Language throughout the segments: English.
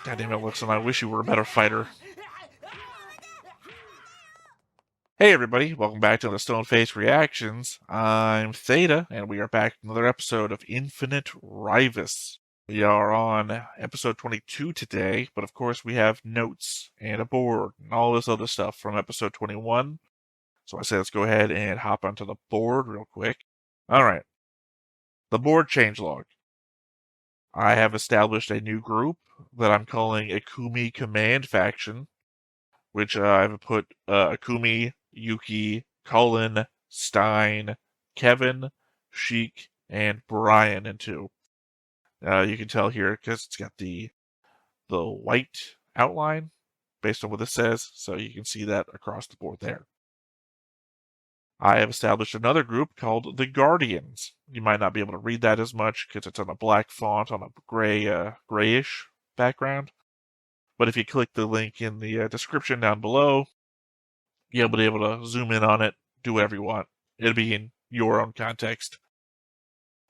God damn it, Lixon, I wish you were a better fighter. Hey everybody, welcome back to the Stone Face Reactions. I'm Theta, and we are back with another episode of Infinite Ryvius. We are on episode 22 today, but of course we have notes and a board and all this other stuff from episode 21. So I say let's go ahead and hop onto the board real quick. Alright, the board changelog. I have established a new group that I'm calling Ikumi Command Faction, which I've put Akumi, Yuki, Cullen, Stein, Kevin, Sheik, and Brian into. You can tell here because it's got the white outline based on what this says, so you can see that across the board there. I have established another group called the Guardians. You might not be able to read that as much because it's on a black font on a grayish background. But if you click the link in the description down below, you'll be able to zoom in on it, do whatever you want. It'll be in your own context.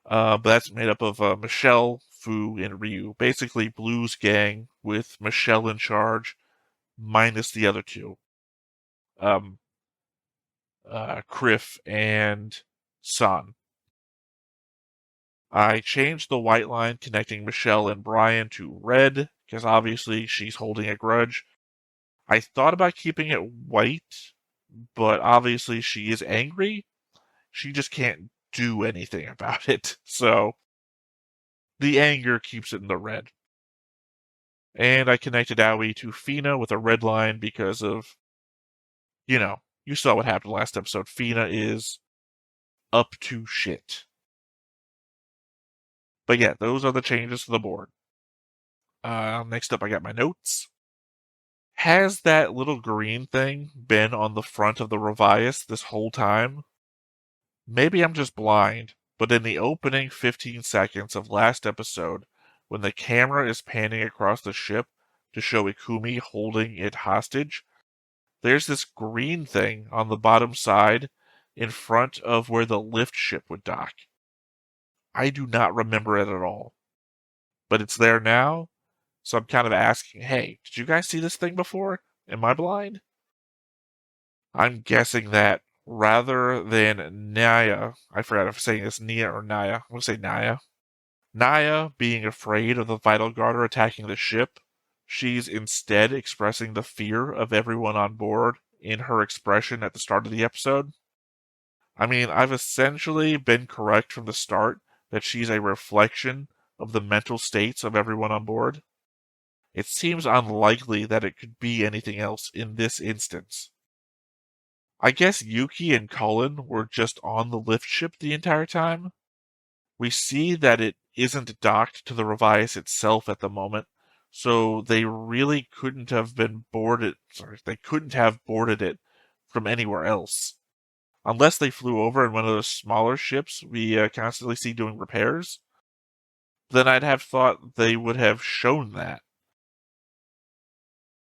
But that's made up of Michelle, Fu, and Ryu. Basically, Blue's gang with Michelle in charge, minus the other two. Kriff and San. I changed the white line connecting Michelle and Brian to red, because obviously she's holding a grudge. I thought about keeping it white, but obviously she is angry. She just can't do anything about it. So the anger keeps it in the red. And I connected Aoi to Fina with a red line because of, you saw what happened last episode. Fina is up to shit. But yeah, those are the changes to the board. Next up, I got my notes. Has that little green thing been on the front of the Ryvius this whole time? Maybe I'm just blind, but in the opening 15 seconds of last episode, when the camera is panning across the ship to show Ikumi holding it hostage, there's this green thing on the bottom side in front of where the lift ship would dock. I do not remember it at all. But it's there now, so I'm kind of asking, hey, did you guys see this thing before? Am I blind? I'm guessing that rather than Naya, I forgot if I'm saying this Nia or Naya. I'm going to say Naya. Naya being afraid of the Vital Guarder attacking the ship, she's instead expressing the fear of everyone on board in her expression at the start of the episode. I mean, I've essentially been correct from the start that she's a reflection of the mental states of everyone on board. It seems unlikely that it could be anything else in this instance. I guess Yuki and Cullen were just on the lift ship the entire time. We see that it isn't docked to the Ryvius itself at the moment, so they really couldn't have been boarded. They couldn't have boarded it from anywhere else. Unless they flew over in one of those smaller ships we constantly see doing repairs, then I'd have thought they would have shown that.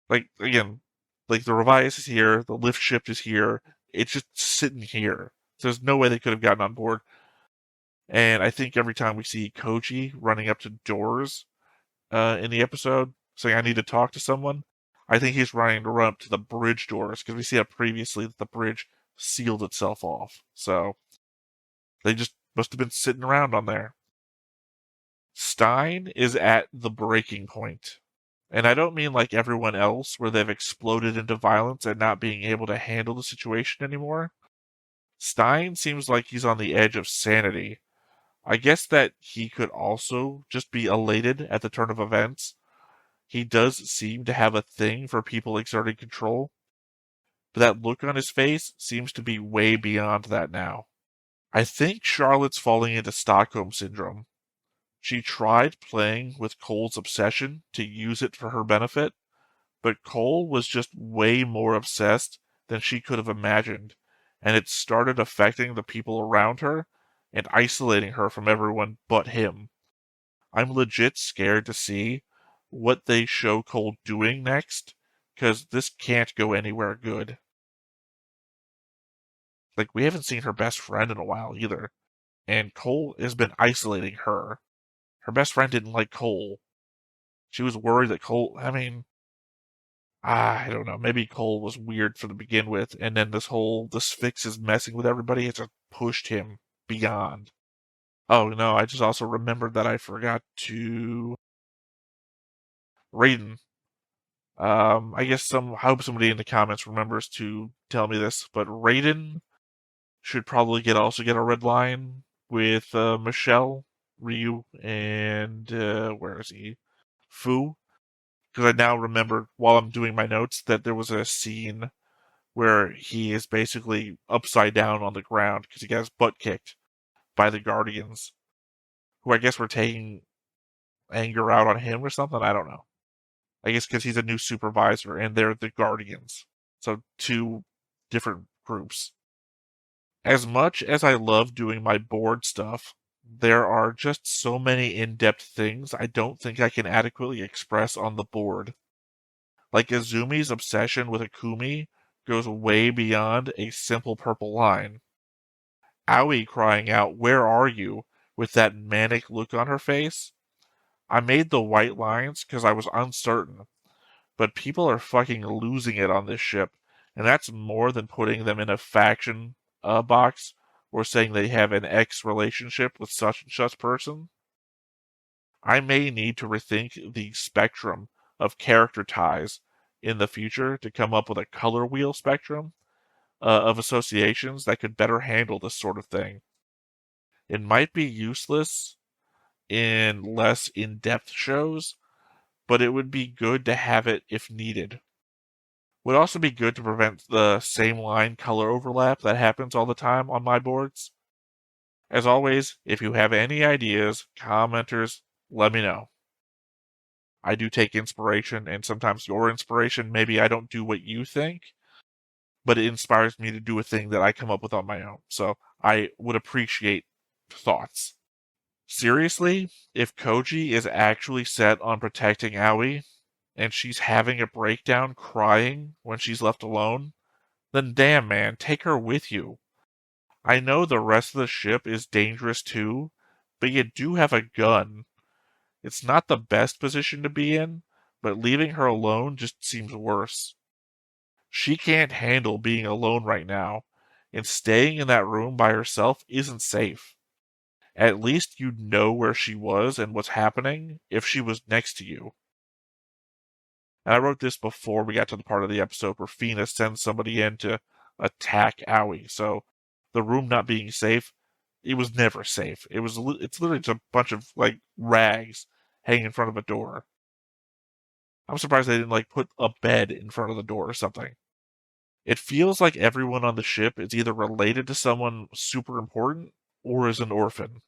Like, again, like the Ryvius is here, the lift ship is here, it's just sitting here. So there's no way they could have gotten on board. And I think every time we see Koji running up to doors in the episode, saying, I need to talk to someone, I think he's running to run up to the bridge doors, because we see how previously that the bridge sealed itself off. So they just must have been sitting around on there. Stein is at the breaking point. And I don't mean like everyone else, where they've exploded into violence and not being able to handle the situation anymore. Stein seems like he's on the edge of sanity. I guess that he could also just be elated at the turn of events. He does seem to have a thing for people exerting control, but that look on his face seems to be way beyond that now. I think Charlotte's falling into Stockholm Syndrome. She tried playing with Cole's obsession to use it for her benefit, but Cole was just way more obsessed than she could have imagined, and it started affecting the people around her and isolating her from everyone but him. I'm legit scared to see what they show Cole doing next, because this can't go anywhere good. Like, we haven't seen her best friend in a while either, and Cole has been isolating her. Her best friend didn't like Cole. She was worried that Cole, I mean, I don't know, maybe Cole was weird from the begin with, and then this fix is messing with everybody. It just pushed him beyond. Oh no, I just also remembered that I forgot to Raiden. I hope somebody in the comments remembers to tell me this, but Raiden should probably also get a red line with Michelle, Ryu, and where is he? Fu. Because I now remember while I'm doing my notes that there was a scene where he is basically upside down on the ground because he got his butt kicked by the Guardians, who I guess were taking anger out on him or something. I don't know. I guess because he's a new supervisor and they're the Guardians. So two different groups. As much as I love doing my board stuff, there are just so many in-depth things I don't think I can adequately express on the board. Like Izumi's obsession with Akumi goes way beyond a simple purple line. Aoi crying out, "Where are you?" with that manic look on her face. I made the white lines because I was uncertain, but people are fucking losing it on this ship, and that's more than putting them in a faction box or saying they have an ex relationship with such and such person. I may need to rethink the spectrum of character ties in the future to come up with a color wheel spectrum of associations that could better handle this sort of thing. It might be useless in less in depth shows, but it would be good to have it if needed. Would also be good to prevent the same line color overlap that happens all the time on my boards. As always, if you have any ideas, commenters, let me know. I do take inspiration, and sometimes your inspiration, maybe I don't do what you think, but it inspires me to do a thing that I come up with on my own. So I would appreciate thoughts. Seriously, if Koji is actually set on protecting Aoi, and she's having a breakdown crying when she's left alone, then damn man, take her with you. I know the rest of the ship is dangerous too, but you do have a gun. It's not the best position to be in, but leaving her alone just seems worse. She can't handle being alone right now, and staying in that room by herself isn't safe. At least you'd know where she was and what's happening if she was next to you. And I wrote this before we got to the part of the episode where Fina sends somebody in to attack Aoi. So the room not being safe, it was never safe. It's literally just a bunch of like rags hanging in front of a door. I'm surprised they didn't like put a bed in front of the door or something. It feels like everyone on the ship is either related to someone super important or is an orphan.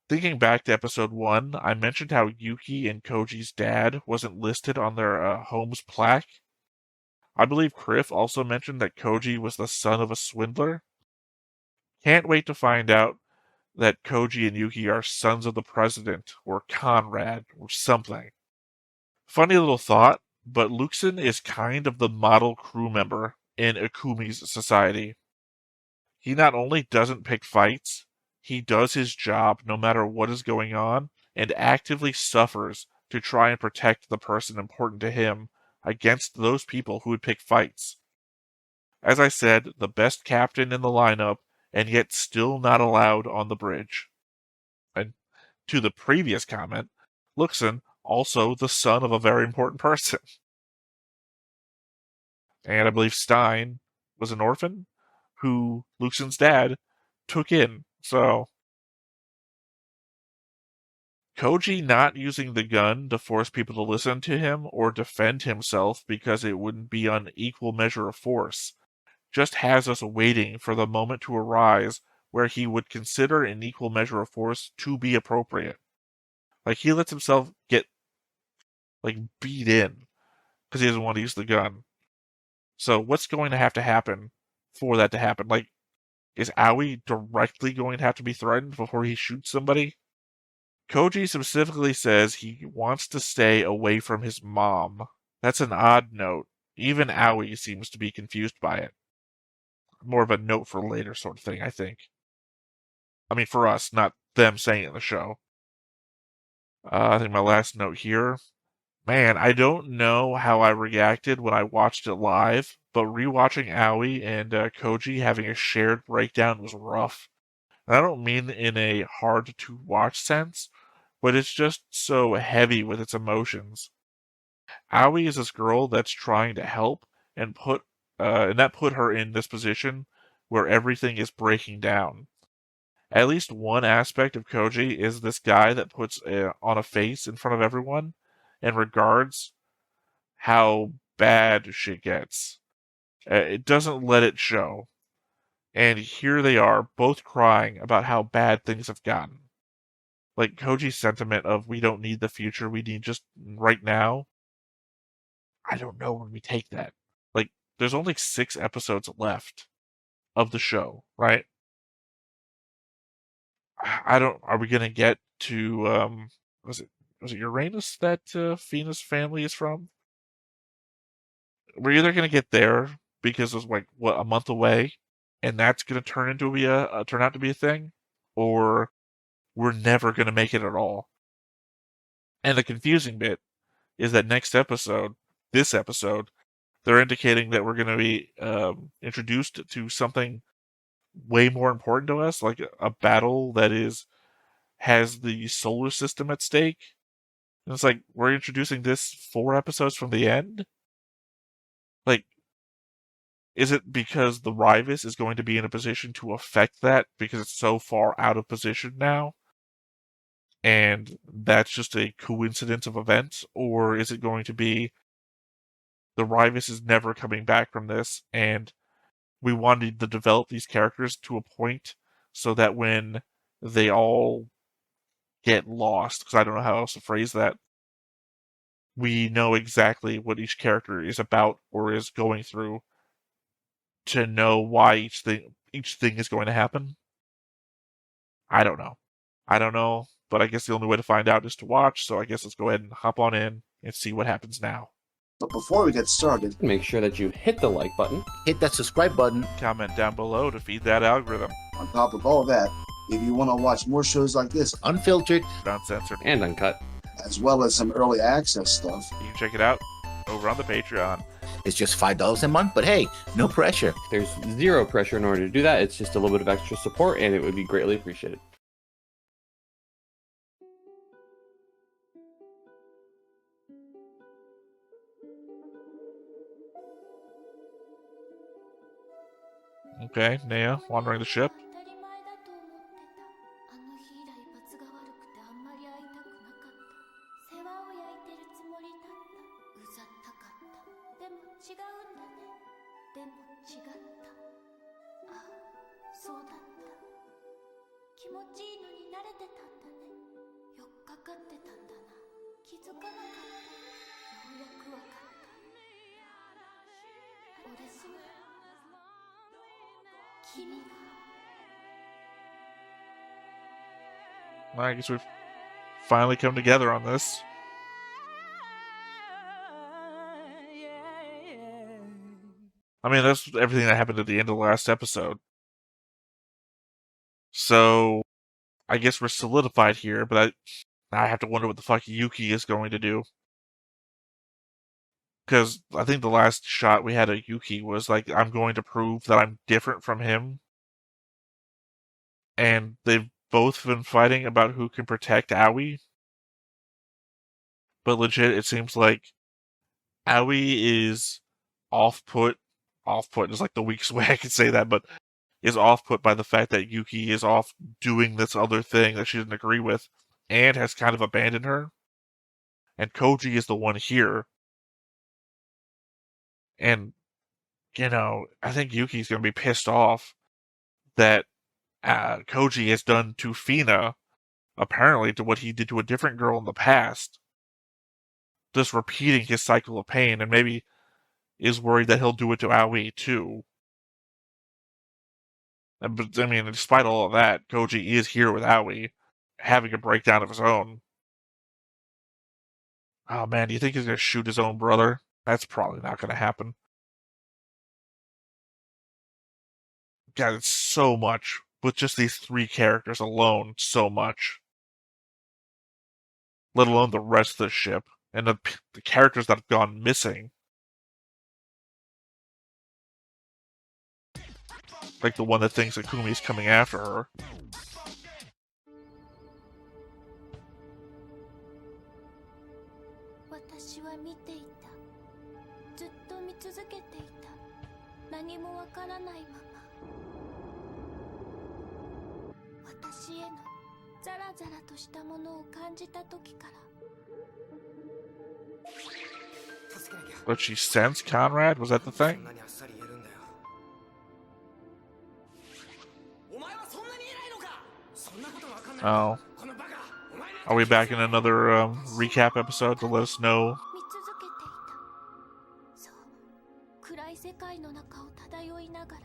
Thinking back to episode 1, I mentioned how Yuki and Koji's dad wasn't listed on their home's plaque. I believe Kriff also mentioned that Koji was the son of a swindler. Can't wait to find out that Koji and Yuki are sons of the president, or Conrad, or something. Funny little thought, but Luxon is kind of the model crew member in Akumi's society. He not only doesn't pick fights, he does his job no matter what is going on, and actively suffers to try and protect the person important to him against those people who would pick fights. As I said, the best captain in the lineup, and yet still not allowed on the bridge. And to the previous comment, Luxon, also the son of a very important person. And I believe Stein was an orphan who Luxon's dad took in. So Koji not using the gun to force people to listen to him or defend himself because it wouldn't be on equal measure of force just has us waiting for the moment to arise where he would consider an equal measure of force to be appropriate. Like he lets himself get like beat in because he doesn't want to use the gun. So what's going to happen for that to happen? Like, is Aoi directly going to have to be threatened before he shoots somebody? Koji specifically says he wants to stay away from his mom. That's an odd note. Even Aoi seems to be confused by it. More of a note for later sort of thing, I think. I mean, for us, not them saying it in the show. I think my last note here. Man, I don't know how I reacted when I watched it live, but rewatching Aoi and Koji having a shared breakdown was rough. And I don't mean in a hard to watch sense, but it's just so heavy with its emotions. Aoi is this girl that's trying to help and that put her in this position where everything is breaking down. At least one aspect of Koji is this guy that puts on a face in front of everyone and regards how bad shit gets. It doesn't let it show. And here they are, both crying about how bad things have gotten. Like Koji's sentiment of we don't need the future, we need just right now. I don't know when we take that. Like, there's only 6 episodes left of the show, right? I don't. Are we gonna get to Was it Uranus that Fina's family is from? We're either gonna get there because it's like what, a month away, and that's gonna turn out to be a thing, or we're never gonna make it at all. And the confusing bit is that this episode, they're indicating that we're gonna be introduced to something way more important to us, like a battle that has the solar system at stake. And it's like we're introducing this 4 episodes from the end. Like, is it because the Ryvius is going to be in a position to affect that because it's so far out of position now? And that's just a coincidence of events? Or is it going to be the Ryvius is never coming back from this and we wanted to develop these characters to a point so that when they all get lost, because I don't know how else to phrase that, we know exactly what each character is about or is going through to know why each thing is going to happen. I don't know. I don't know, but I guess the only way to find out is to watch, so I guess let's go ahead and hop on in and see what happens now. But before we get started, Make sure that you hit the like button. hit that subscribe button. Comment down below to feed that algorithm. On top of all that, if you want to watch more shows like this, unfiltered, Uncensored. And uncut. as well as some early access stuff, You can check it out over on the Patreon. It's just $5 a month, but hey, no pressure. There's zero pressure in order to do that. It's just a little bit of extra support, and it would be greatly appreciated. Okay, Nea, wandering the ship. 当たり前だと思ってた。あの日以来罰が悪くてあんまり会いたくなかった。世話を焼いてるつもりだった。うざったかった。でも違うんだね。でも違った。あ、そうだった。気持ちいいのに慣れてたんだね。よっかかってたんだな。気づかなかった。ようやくわかった。俺が君が I guess we've finally come together on this. I mean, that's everything that happened at the end of the last episode. So, I guess we're solidified here, but I have to wonder what the fuck Yuki is going to do. Because I think the last shot we had of Yuki was like, I'm going to prove that I'm different from him. And they've both been fighting about who can protect Aoi. But legit, it seems like Aoi is off-put is like the weakest way I could say that, but is off-put by the fact that Yuki is off doing this other thing that she didn't agree with and has kind of abandoned her. And Koji is the one here. And, I think Yuki's going to be pissed off that Koji has done to Fina, apparently to what he did to a different girl in the past. Just repeating his cycle of pain, and maybe is worried that he'll do it to Aoi too. But, I mean, despite all of that, Koji is here with Aoi, having a breakdown of his own. Oh man, do you think he's going to shoot his own brother? That's probably not going to happen. God, it's so much. With just these 3 characters alone, so much. Let alone the rest of the ship. and the characters that have gone missing. Like the one that thinks Akumi's coming after her. 私は見ていた。ずっと見続けていた。何もわからないまま。私へのザラザラとしたものを感じた時から。 But she sensed Conrad? Was that the thing? Oh. Are we back in another recap episode to let us know? 見続けていた。そう、暗い世界の中を漂いながら、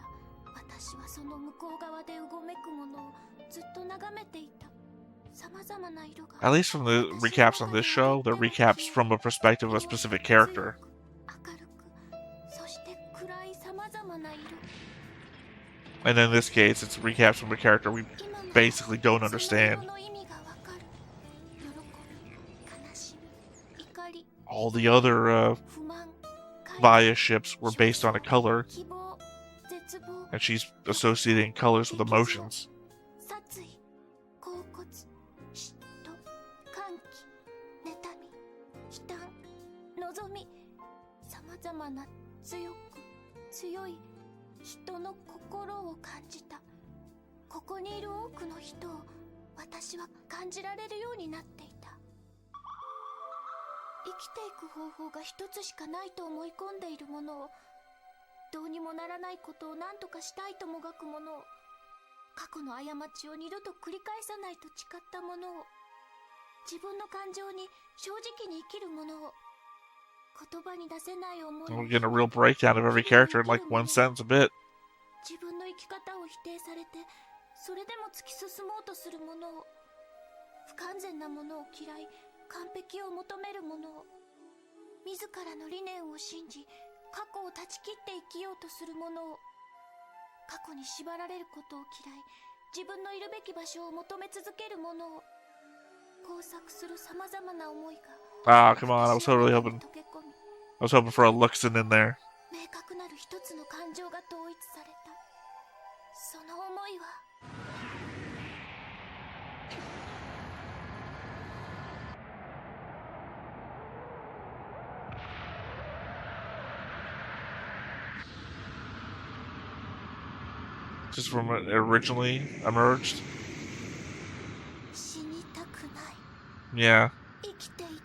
私はその向こう側でうごめくものをずっと眺めていた。様々な色が。At least from the recaps on this show, they're recaps from a perspective of a specific character. 明るく、そして暗い様々な色。 And in this case, it's recaps from a character we basically don't understand. All the other Vaya ships were based on a color, and she's associating colors with emotions. 殺意、恍惚、嫉妬、歓喜、妬み、悲嘆、望み、様々な強い人の心を感じた。ここにいる多くの人を私は感じられるようになっていた。生きていく方法が一つしかないと思い込んでいるものを、どうにもならないことを何とかしたいともがくものを、過去の過ちを二度と繰り返さないと誓ったものを、自分の感情に正直に生きるものを、言葉に出せない思いを。 We're getting a real breakdown of every character in like one sentence a bit. 自分の生き方を否定されて、それでも突き進もうとするものを、不完全なものを嫌い、完璧を求めるものを、自らの理念を信じ、過去を断ち切って生きようとするものを、過去に縛られることを嫌い、自分のいるべき場所を求め続けるものを、交錯する様々な思いが。 Ah, come on! I was hoping for a Luxon in there. 明確なる一つの感情が統一された。その思いは。 Just from it originally emerged. 死にたくない。 Yeah. 生きていたい。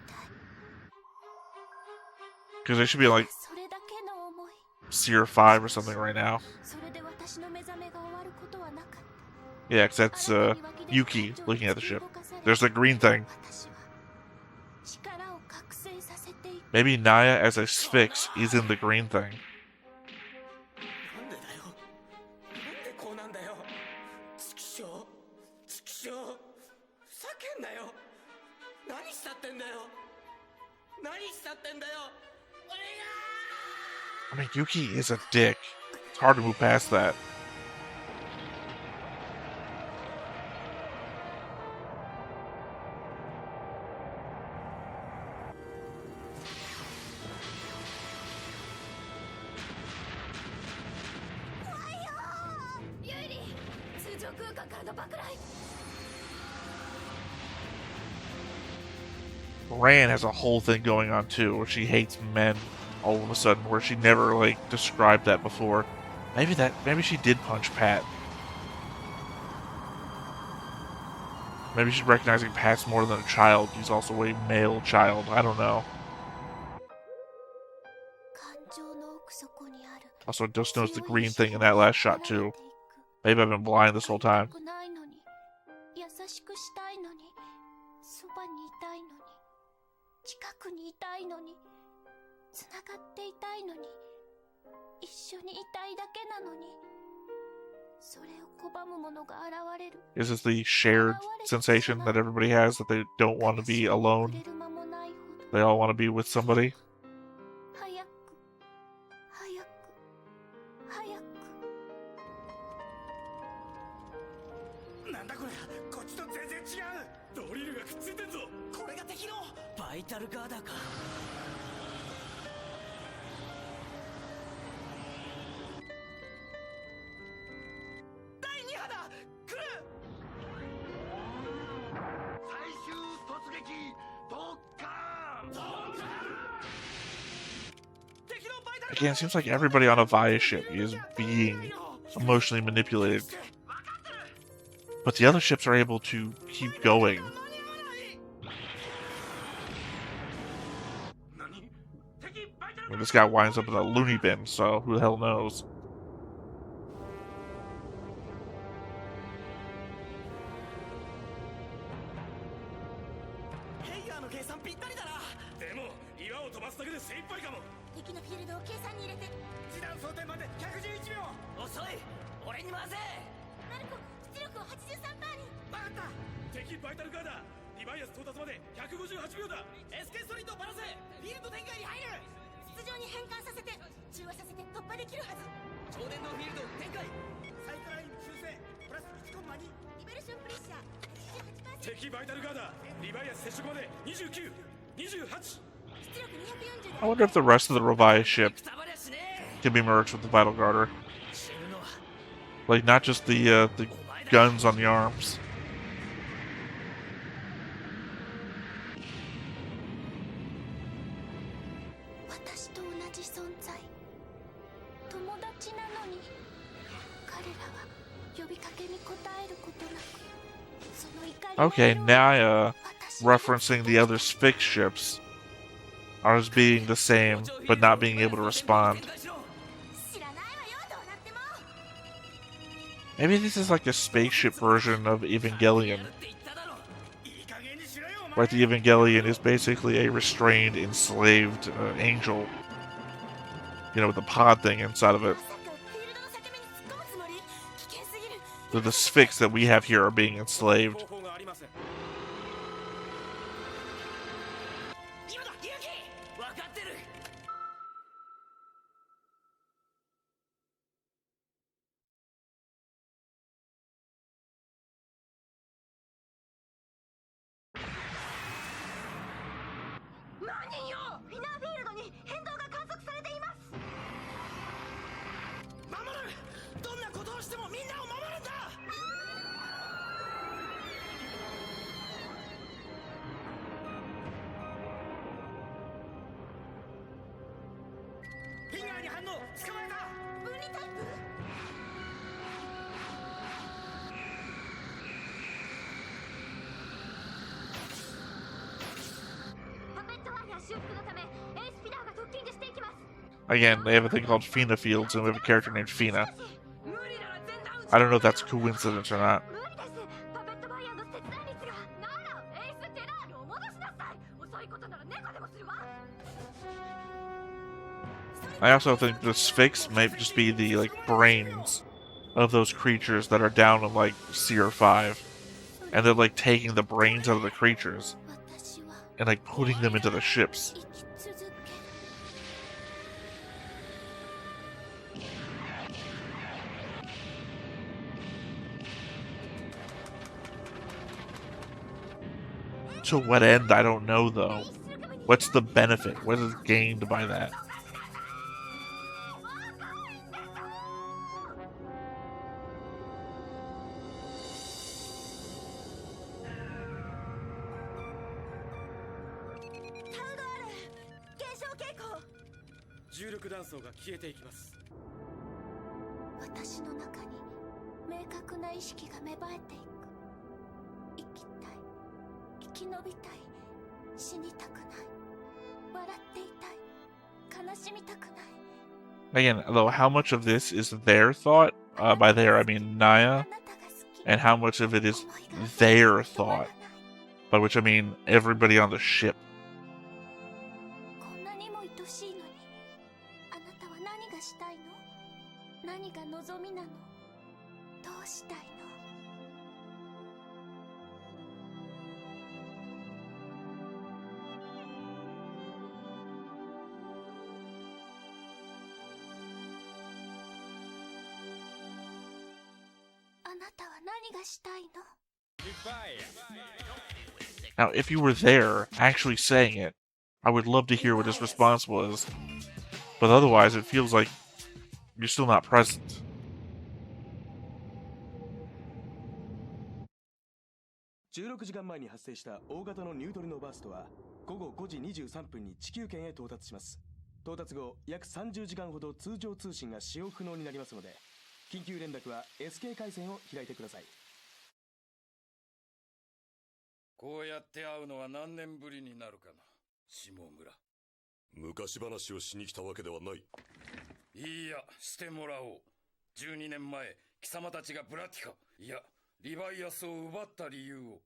Because they should be like それだけの思い。 Seer 5 or something right now. それで私の目覚めが終わることはなかった。 Yeah, because that's Yuki looking at the ship. There's the green thing. 私は力を覚醒させていく。 Maybe Naya as a Sphinx is in the green thing. なんでだよ。なんでこうなんだよ。チキショー、チキショー。叫んだよ。何したってんだよ。何したってんだよ。 I mean, Yuki is a dick. It's hard to move past that. Ran has a whole thing going on too, where she hates men all of a sudden, where she never like described that before. Maybe she did punch Pat. Maybe she's recognizing Pat's more than a child. He's also a male child. I don't know. Also, just noticed the green thing in that last shot too. Maybe I've been blind this whole time. 優しくしたいのに、そばにいたいのに、近くにいたいのに、つながっていたいのに、一緒にいたいだけなのに、それを拒む者が現れる。 Is this the shared sensation that everybody has, that they don't want to be alone? They all want to be with somebody? 早く、早く、早く。なんだこれ。こっちと全然違う。ドリルがくっついてんぞ。これが敵のバイタルガーダーか。Again, it seems like everybody on a Vaya ship is being emotionally manipulated. But the other ships are able to keep going. Well, this guy winds up in a loony bin, so who the hell knows? I wonder if the rest of the Ryvius ship can be merged with the Vital Garter. Like, not just the guns on the arms. Okay, Naya, referencing the other Sphinx ships, are as being the same, but not being able to respond. Maybe this is like a spaceship version of Evangelion. Right, the Evangelion is basically a restrained, enslaved angel. You know, with the pod thing inside of it. So the Sphinx that we have here are being enslaved. Again, they have a thing called Fina Fields, and we have a character named Fina. I don't know if that's a coincidence or not. I also think the Sphinx might just be the, like, brains of those creatures that are down in, like, Seer 5. And they're, like, taking the brains out of the creatures and, like, putting them into the ships. To what end, I don't know, though. What's the benefit? What is gained by that? Again, though, how much of this is their thought? By their, I mean Naya. And how much of it is their thought? By which I mean everybody on the ship. Now, if you were there, actually saying it, I would love to hear what his response was, but otherwise it feels like you're still not present. 16時間前に発生した大型のニュートリノバーストは午後5時23分に地球圏へ到達します。到達後約30時間ほど通常通信が使用不能になりますので、緊急連絡は SK 回線を開いてください。こうやって会うのは何年ぶりになるかな、下村。昔話をしに来たわけではない。いいや、してもらおう。12年前、貴様たちがブラティカ、いや、リバイアスを奪った理由を。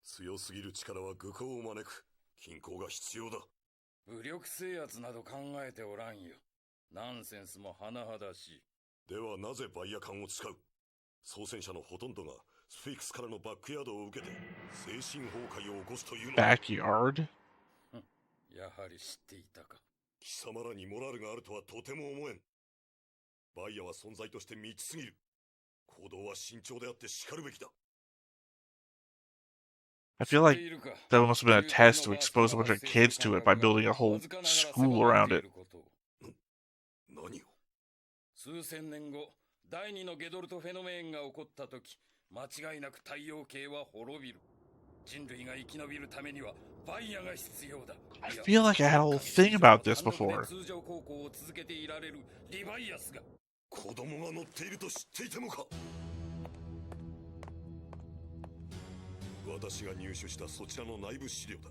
強すぎる力は愚行を招く。均衡が必要だ。武力制圧など考えておらんよ。ナンセンスも甚だしい。ではなぜバイア艦を使う？操船者のほとんどがスフィクスからのバックヤードを受けて精神崩壊を起こすというのだ。Backyard? やはり知っていたか。貴様らにモラルがあるとはとても思えん。バイアは存在として未知すぎる。行動は慎重であってしかるべきだ。I feel like that must have been a test to expose a bunch of kids to it by building a whole school around it. 何を？数千年後、第二のゲドルトフェノメーンが起こった時、間違いなく太陽系は滅びる。人類が生き延びるためにはバイアが必要だ。I feel like I had a whole thing about this before. 通常航行を続けていられるリバイアスが。子供が乗っていると知っていてもか。私が入手したそちらの内部資料だ。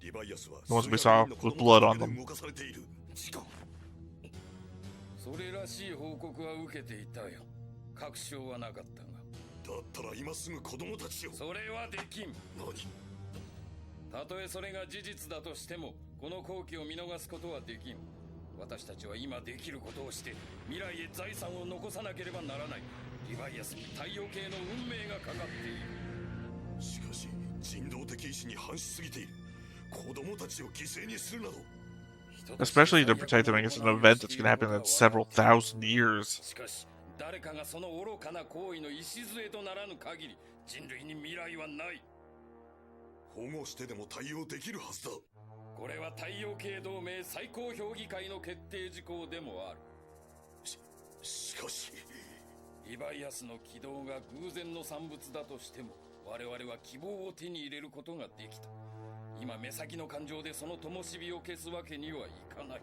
リバイアスは The ones we saw with blood on them. 動かされている。それらしい報告は受けていたよ。確証はなかったが。だったら今すぐ子供たちを。それはできん。何？たとえそれが事実だとしても、この好機を見逃すことはできん。私たちは今できることをして未来へ財産を残さなければならない。リバイアスに太陽系の運命がかかっている。しかし人道的意志に反しすぎている。子供たちを犠牲にするなど。 Especially to protect them against an event that's going to happen in several thousand years. しかし誰かがその愚かな行為の礎とならぬ限り人類に未来はない。保護してでも対応できるはずだ。これは太陽系同盟最高評議会の決定事項でもある。しかしリバイアスの軌道が偶然の産物だとしても我々は希望を手に入れることができた。今目先の感情でその灯火を消すわけにはいかない。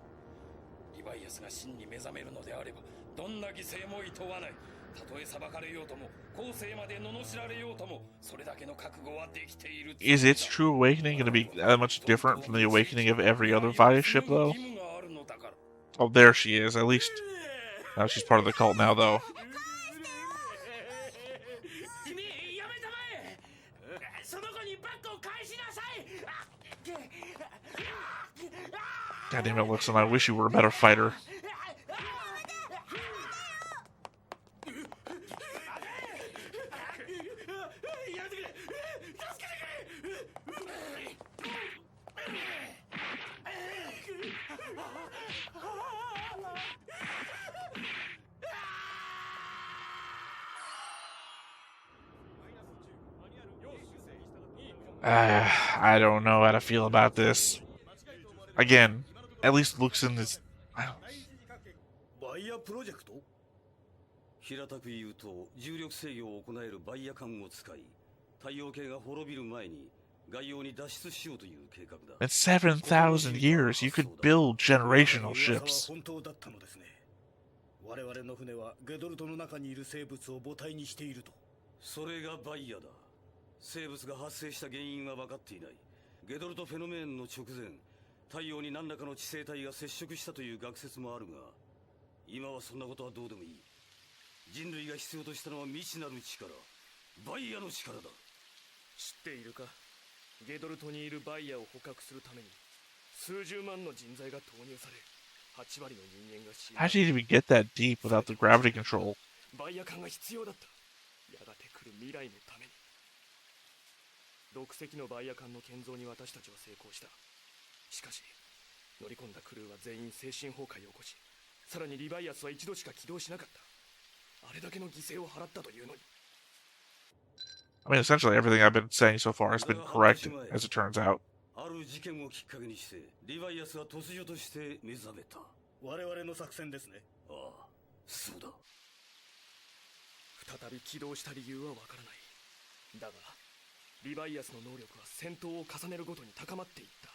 リバイアスが真に目覚めるのであればどんな犠牲も厭わない。たとえ裁かれようとも後世まで罵られようともそれだけの覚悟はできている。 Is its true awakening going to be that much different from the awakening of every other Vyas ship, though? Oh, there she is. At least now she's part of the cult now, though. God damn it, Lixon, I wish you were a better fighter. I don't know how to feel about this. Again, at least Luxon is... バイヤプロジェクト？平たく言うと重力制御を行えるバイヤ艦を使い太陽系が滅びる前に外洋に脱出しようという計画だ。In 7,000 years, you could build generational ships. 本当だったのですね。我々の船はゲドルトの中にいる生物を母体にしていると。それがバイヤだ。生物が発生した原因は分かっていない。ゲドルトフェノメーンの直前、太陽に何らかの地生態が接触したという学説もあるが、今はそんなことはどうでもいい。人類が必要としたのは未知なる力、バイヤの力だ。知っているか？ゲドルトにいるバイヤを捕獲するために数十万の人材が投入され、8割の人間が死んだ。 How did you even get that deep without the gravity control? バイヤ艦が必要だった。やがて来る未来のために。6隻のバイヤ艦の建造に私たちは成功した。しかし乗り込んだクルーは全員精神崩壊を起こし、さらにリバイアスは一度しか起動しなかった。あれだけの犠牲を払ったというのに。 I mean, essentially everything I've been saying so far has been correct, as it turns out. ある事件をきっかけにしてリヴァイアスは突如として目覚めた。我々の作戦ですね。ああ、そうだ。再び起動した理由はわからない。だがリヴァイアスの能力は戦闘を重ねるごとに高まっていった。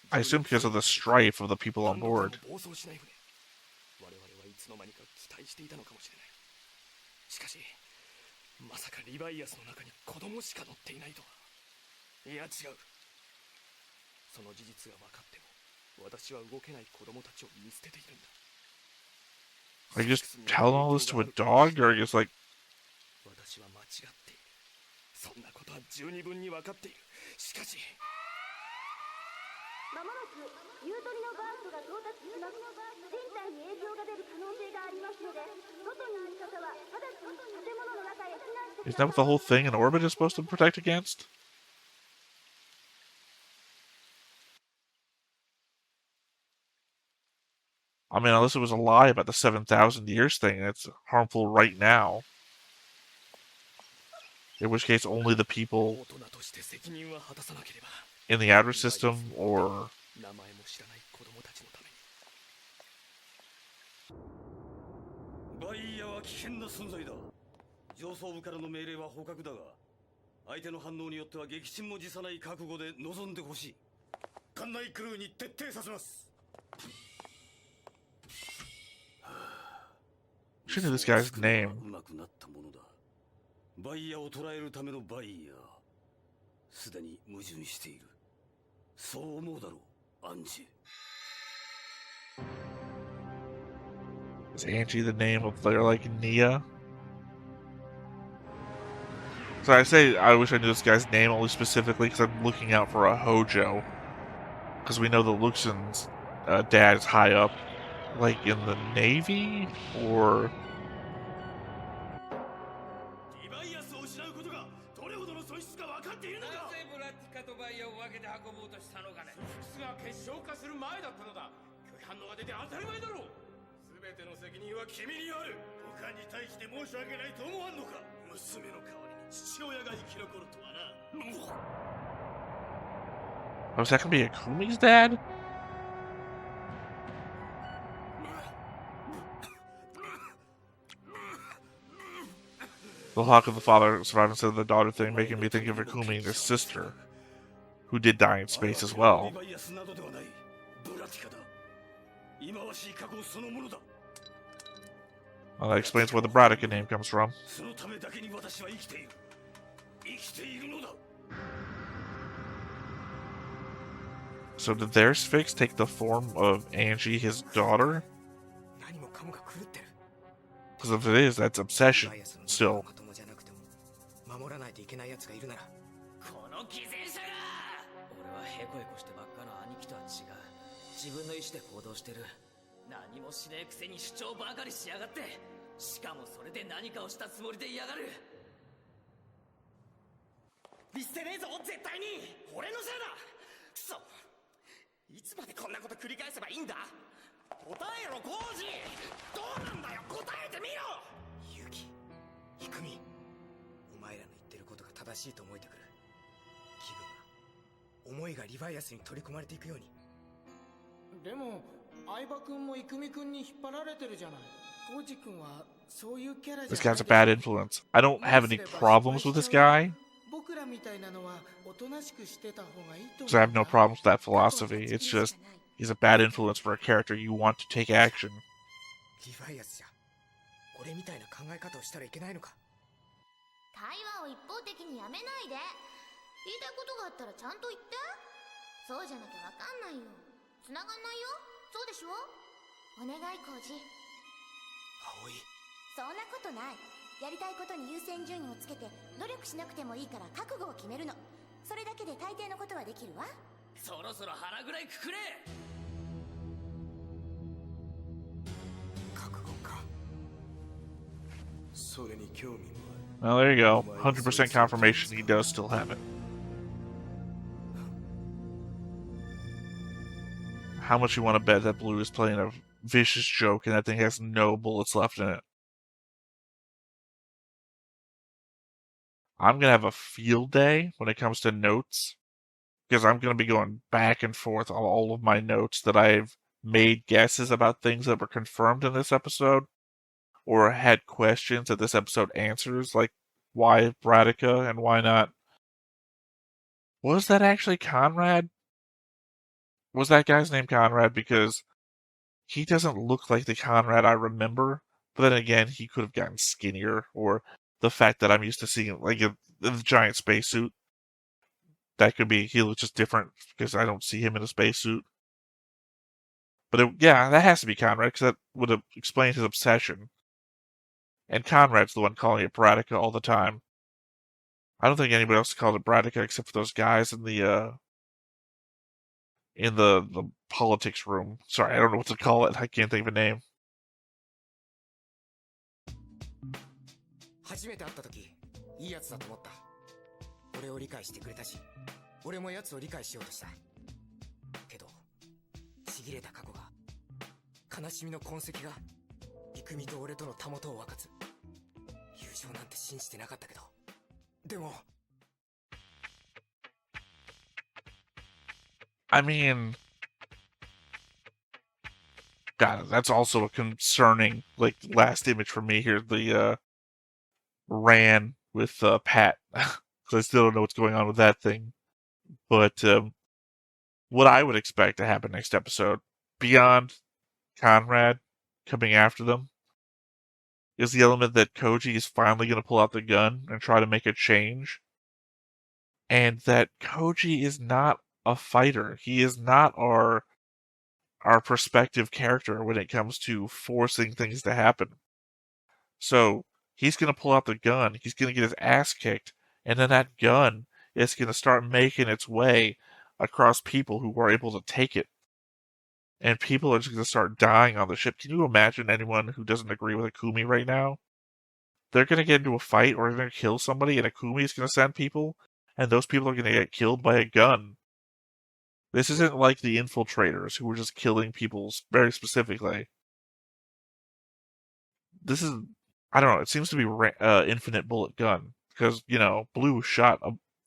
I assume because of the strife of the people on board. 暴走しない船、我々はいつの間にか期待していたのかもしれない。しかしまさかリヴァイアスの中に子供しか乗っていないとは。いや違う、その事実が分かっても私は動けない子供たちを見捨てているんだ。 Are you just telling all this to a dog, or are you just like... 私は間違っている。そんなことは十二分に分かっている。しかしまもなくユートリのバーストが到達します。人体に影響が出る可能性がありますので、外にいる方は直ちに建物の中へ避難してください。 Isn't that what the whole thing in orbit is supposed to protect against? I mean, unless it was a lie about the 7,000 years thing, that's harmful right now. In which case, only the people in the outer system, or... 名前も知らない子供たちのために。バイヤは危険な存在だ。上層部からの命令は捕獲だが、相手の反応によっては撃沈も辞さない覚悟で臨んでほしい。艦内クルーに徹底させます。 Should know this guy's name. うまくなったものだ。バイヤを捕らえるためのバイヤー、すでに矛盾している。そう思うだろう、アンジェ。 Is Angie the name of their, like, Nia? So I say I wish I knew this guy's name only specifically because I'm looking out for a Hojo. Because we know the Luxon's dad is high up, like, in the Navy? Or... リヴァイアスを失うことがどれほどの損失か分かっているのか。なぜブラッティカとバイヤを分けて運ぼうとしたのかね。不が結晶化する前だったのだ。拒否反応が出て当たり前だろう。全ての責任は君にある。部下に対して申し訳ないと思わんのか。娘の代わりに父親が生き残るとはな。Oh, is that gonna be Akumi's dad? The hawk of the father survived instead of the daughter thing, making me think of Akumi and his sister, who did die in space as well. Well, that explains where the Braddock name comes from. So did their Sphinx take the form of Angie, his daughter? Because if it is, that's obsession, still. 守らないといけない奴がいるなら、この偽善者が。俺はヘコヘコしてばっかの兄貴とは違う。自分の意志で行動してる。何もしねえくせに主張ばかりしやがって。しかもそれで何かをしたつもりで嫌がる。見捨てねえぞ、絶対に。俺のせいだ。くそ、いつまでこんなこと繰り返せばいいんだ。答えろ、コウジ。どうなんだよ、答えてみろ。ユキ、イクミ、お前らの言ってることが正しいと思えてくる。気分が、思いがリヴァイアスに取り込まれていくように。でも相葉君もイクミ君に引っ張られてるじゃない。コウジ君はそういうキャラじゃない。 This guy's a bad influence. I don't have any problems with this guy. 僕らみたいなのはおとなしくしてた方がいいと思う。 Because I have no problems with that philosophy. It's just, he's a bad influence for a character you want to take action. リヴァイアスじゃ俺みたいな考え方をしたらいけないのか。会話を一方的にやめないで。言いたいことがあったらちゃんと言って。そうじゃなきゃわかんないよ。繋がんないよ。そうでしょ。お願い、コウジ。葵。そんなことない。やりたいことに優先順位をつけて努力しなくてもいいから覚悟を決めるの。それだけで大抵のことはできるわ。そろそろ腹ぐらいくくれ。覚悟か。それに興味もある。 Well, there you go. 100% confirmation he does still have it. How much you want to bet that Blue is playing a vicious joke and that thing has no bullets left in it? I'm gonna have a field day when it comes to notes, because I'm going to be going back and forth on all of my notes that I've made guesses about things that were confirmed in this episode or had questions that this episode answers, like why Bradica and why not. Was that actually Conrad? Was that guy's name Conrad? Because he doesn't look like the Conrad I remember. But then again, he could have gotten skinnier, or the fact that I'm used to seeing like a giant spacesuit. That could be he looks just different because I don't see him in a spacesuit. But yeah, that has to be Conrad because that would have explained his obsession. And Conrad's the one calling it Bradica all the time. I don't think anybody else called it Bradica except for those guys in the politics room. Sorry, I don't know what to call it. I can't think of a name. 初めて会った時いいやつだと思った。俺を理解してくれたし、俺も奴を理解しようとした。けどちぎれた過去が、悲しみの痕跡が郁美と俺とのたもとを分かつ。友情なんて信じてなかったけど、でも I mean, God, that's also a concerning, like, last image for me here. The Ran with Pat, because I still don't know what's going on with that thing. But what I would expect to happen next episode, beyond Conrad coming after them, is the element that Koji is finally going to pull out the gun and try to make a change. And that Koji is not a fighter. He is not our perspective character when it comes to forcing things to happen. So he's going to pull out the gun. He's going to get his ass kicked. And then that gun is going to start making its way across people who are able to take it. And people are just going to start dying on the ship. Can you imagine anyone who doesn't agree with Akumi right now? They're going to get into a fight or they're going to kill somebody, and Akumi is going to send people, and those people are going to get killed by a gun. This isn't like the infiltrators who were just killing people very specifically. This is, I don't know, it seems to be infinite bullet gun. Because, you know, Blue shot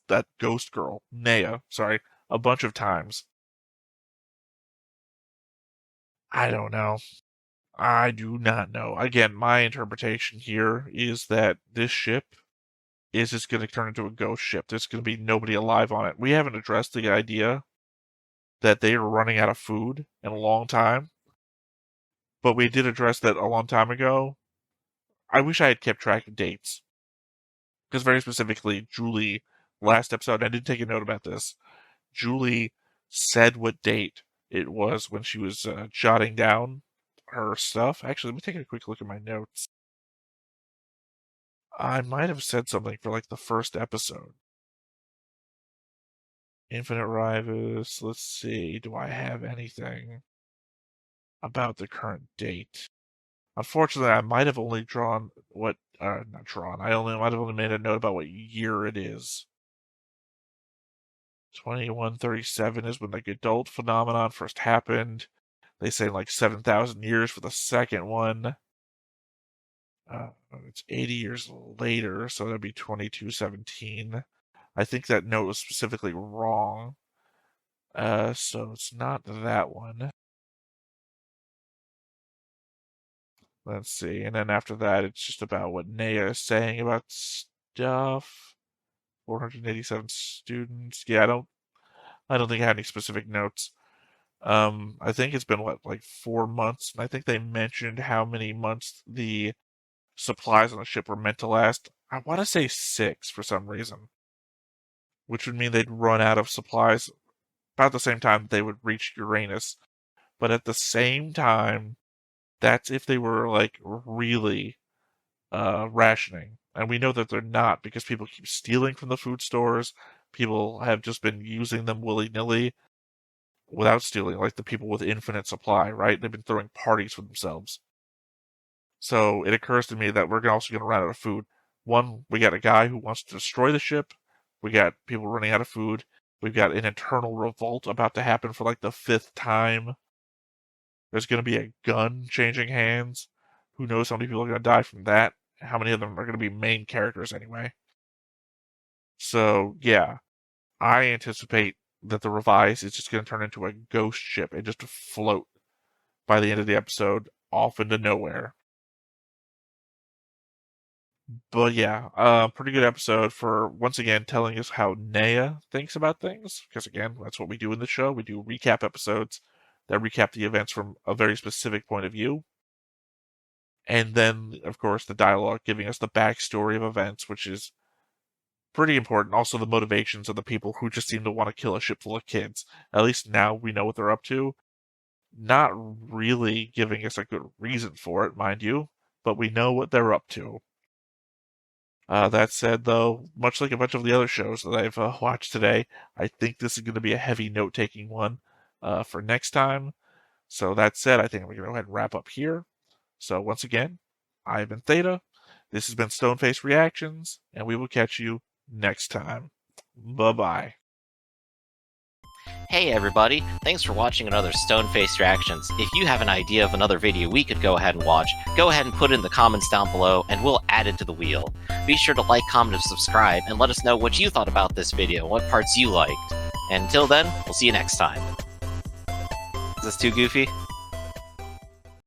that ghost girl, Nea, sorry, a bunch of times. I don't know. I do not know. Again, my interpretation here is that this ship is just going to turn into a ghost ship. There's going to be nobody alive on it. We haven't addressed the idea that they are running out of food in a long time. But we did address that a long time ago. I wish I had kept track of dates. Because very specifically, Julie, last episode, I did take a note about this. Julie said what date it was when she was jotting down her stuff. Actually, let me take a quick look at my notes. I might have said something for like the first episode. Infinite Ryvius. Let's see. Do I have anything about the current date? Unfortunately, I might have only drawn what. Not drawn. I might have only made a note about what year it is. 2137 is when the adult phenomenon first happened. They say like 7,000 years for the second one. It's 80 years later, so that'd be 2217. I think that note was specifically wrong. So it's not that one. Let's see. And then after that, it's just about what Nea is saying about stuff. 487 students. Yeah, I don't think I had any specific notes. I think it's been like 4 months. And I think they mentioned how many months the supplies on the ship were meant to last. I want to say 6 for some reason, which would mean they'd run out of supplies about the same time they would reach Uranus. But at the same time, that's if they were like really rationing. And we know that they're not because people keep stealing from the food stores. People have just been using them willy-nilly without stealing, like the people with infinite supply, right? They've been throwing parties for themselves. So it occurs to me that we're also going to run out of food. One, we got a guy who wants to destroy the ship. We got people running out of food. We've got an internal revolt about to happen for like the 5th time. There's going to be a gun changing hands. Who knows how many people are going to die from that? How many of them are going to be main characters anyway? So, yeah. I anticipate that the Ryvius is just going to turn into a ghost ship and just float by the end of the episode off into nowhere. But yeah, pretty good episode for, once again, telling us how Naya thinks about things. Because again, that's what we do in the show. We do recap episodes that recap the events from a very specific point of view. And then, of course, the dialogue giving us the backstory of events, which is pretty important. Also, the motivations of the people who just seem to want to kill a ship full of kids. At least now we know what they're up to. Not really giving us a good reason for it, mind you, but we know what they're up to. That said, though, much like a bunch of the other shows that I've watched today, I think this is going to be a heavy note-taking one for next time. So that said, I think I'm going to go ahead and wrap up here. So once again, I've been Theta. This has been Stoneface Reactions, and we will catch you next time. Bye-bye. Hey everybody, thanks for watching another Stoneface Reactions. If you have an idea of another video we could go ahead and watch, go ahead and put it in the comments down below and we'll add it to the wheel. Be sure to like, comment, and subscribe, and let us know what you thought about this video, what parts you liked. And until then, we'll see you next time. Is this too goofy?